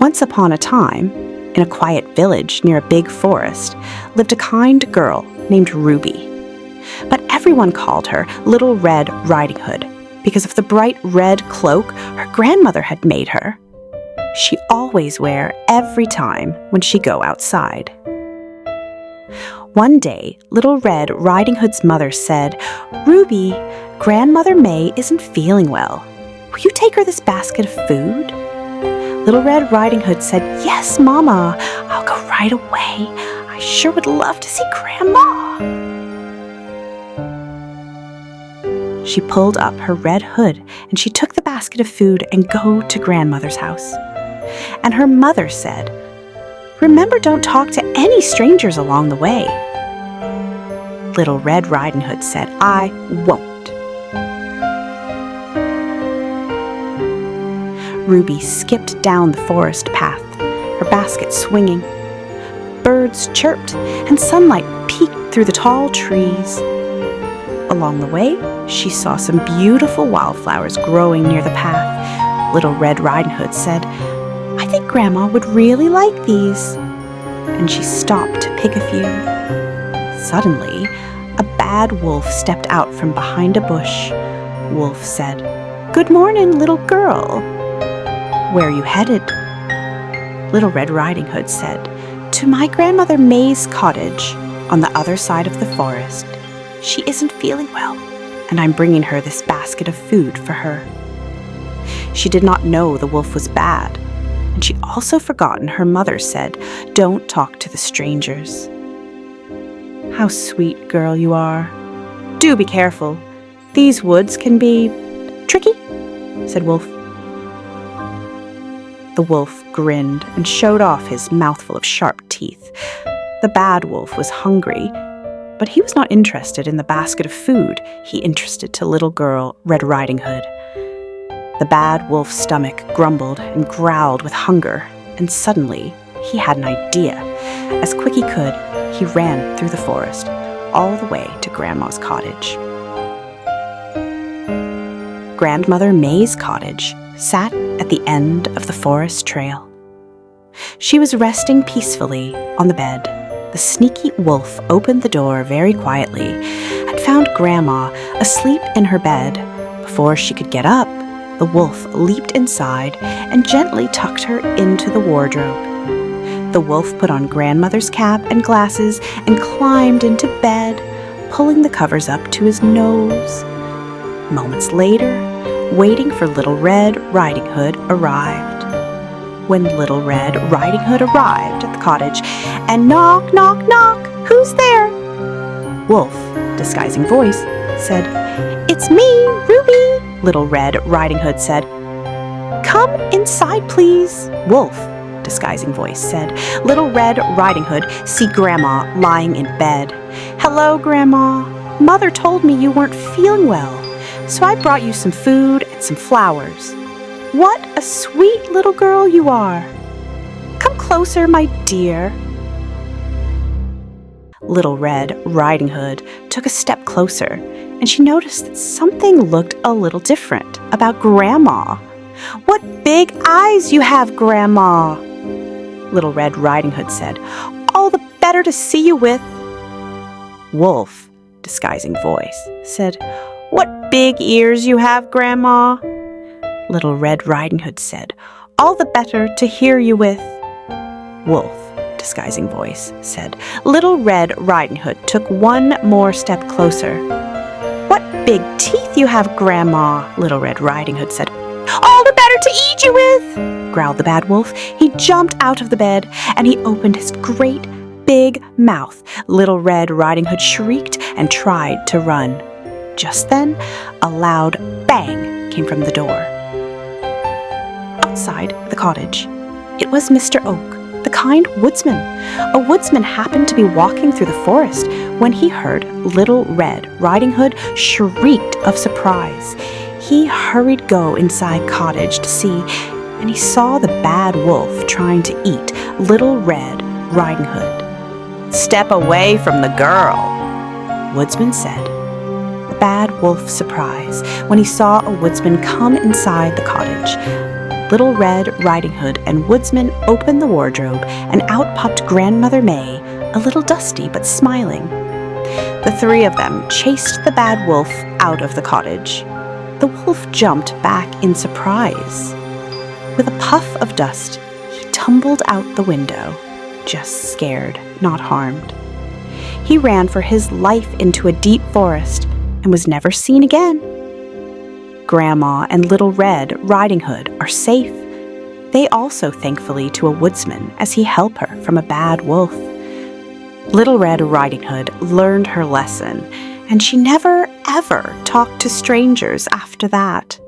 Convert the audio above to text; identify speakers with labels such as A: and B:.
A: Once upon a time, in a quiet village near a big forest, lived a kind girl named Ruby. But everyone called her Little Red Riding Hood because of the bright red cloak her grandmother had made her. She always wear every time when she go outside. One day, Little Red Riding Hood's mother said, "Ruby, Grandmother May isn't feeling well. Will you take her this basket of food?" Little Red Riding Hood said, "Yes, Mama, I'll go right away. I sure would love to see Grandma." She pulled up her red hood and she took the basket of food and go to Grandmother's house. And her mother said, "Remember, don't talk to any strangers along the way." Little Red Riding Hood said, "I won't." Ruby skipped down the forest path, her basket swinging. Birds chirped and sunlight peeked through the tall trees. Along the way, she saw some beautiful wildflowers growing near the path. Little Red Riding Hood said, "I think Grandma would really like these." And she stopped to pick a few. Suddenly, a bad wolf stepped out from behind a bush. Wolf said, "Good morning, little girl." "Where are you headed?" Little Red Riding Hood said, "To my grandmother May's cottage on the other side of the forest. She isn't feeling well, and I'm bringing her this basket of food for her." She did not know the wolf was bad, and she also forgotten her mother said, "Don't talk to the strangers." "How sweet, girl, you are. Do be careful. These woods can be tricky," said Wolf. The wolf grinned and showed off his mouthful of sharp teeth. The bad wolf was hungry, but he was not interested in the basket of food he interested to little girl Red Riding Hood. The bad wolf's stomach grumbled and growled with hunger, and suddenly he had an idea. As quick he could, he ran through the forest, all the way to Grandma's cottage. Grandmother May's cottage sat at the end of the forest trail. She was resting peacefully on the bed. The sneaky wolf opened the door very quietly and found Grandma asleep in her bed. Before she could get up, the wolf leaped inside and gently tucked her into the wardrobe. The wolf put on Grandmother's cap and glasses and climbed into bed, pulling the covers up to his nose. Moments later, waiting for Little Red Riding Hood arrived. When Little Red Riding Hood arrived at the cottage and knock, knock, knock, "Who's there?" Wolf, disguising voice, said, "It's me, Ruby," Little Red Riding Hood said. "Come inside, please," Wolf, disguising voice said. Little Red Riding Hood see Grandma lying in bed. "Hello, Grandma. Mother told me you weren't feeling well, so I brought you some food and some flowers. What a sweet little girl you are. Come closer, my dear." Little Red Riding Hood took a step closer, and she noticed that something looked a little different about Grandma. "What big eyes you have, Grandma," Little Red Riding Hood said. "All the better to see you with." Wolf, disguising voice, said, "What big ears you have, Grandma." Little Red Riding Hood said, "All the better to hear you with." Wolf, disguising voice, said. Little Red Riding Hood took one more step closer. "What big teeth you have, Grandma," Little Red Riding Hood said. "All the better to eat you with," growled the bad wolf. He jumped out of the bed and he opened his great big mouth. Little Red Riding Hood shrieked and tried to run. Just then, a loud bang came from the door. Outside the cottage, it was Mr. Oak, the kind woodsman. A woodsman happened to be walking through the forest when he heard Little Red Riding Hood shrieked of surprise. He hurried go inside cottage to see, and he saw the bad wolf trying to eat Little Red Riding Hood. "Step away from the girl," Woodsman said. The bad wolf surprised when he saw a woodsman come inside the cottage. Little Red Riding Hood and Woodsman opened the wardrobe, and out popped Grandmother May, a little dusty but smiling. The three of them chased the bad wolf out of the cottage. The wolf jumped back in surprise. With a puff of dust, he tumbled out the window, just scared, not harmed. He ran for his life into a deep forest and was never seen again. Grandma and Little Red Riding Hood are safe. They also thankfully to a woodsman as he helped her from a bad wolf. Little Red Riding Hood learned her lesson, and she never ever talked to strangers after that.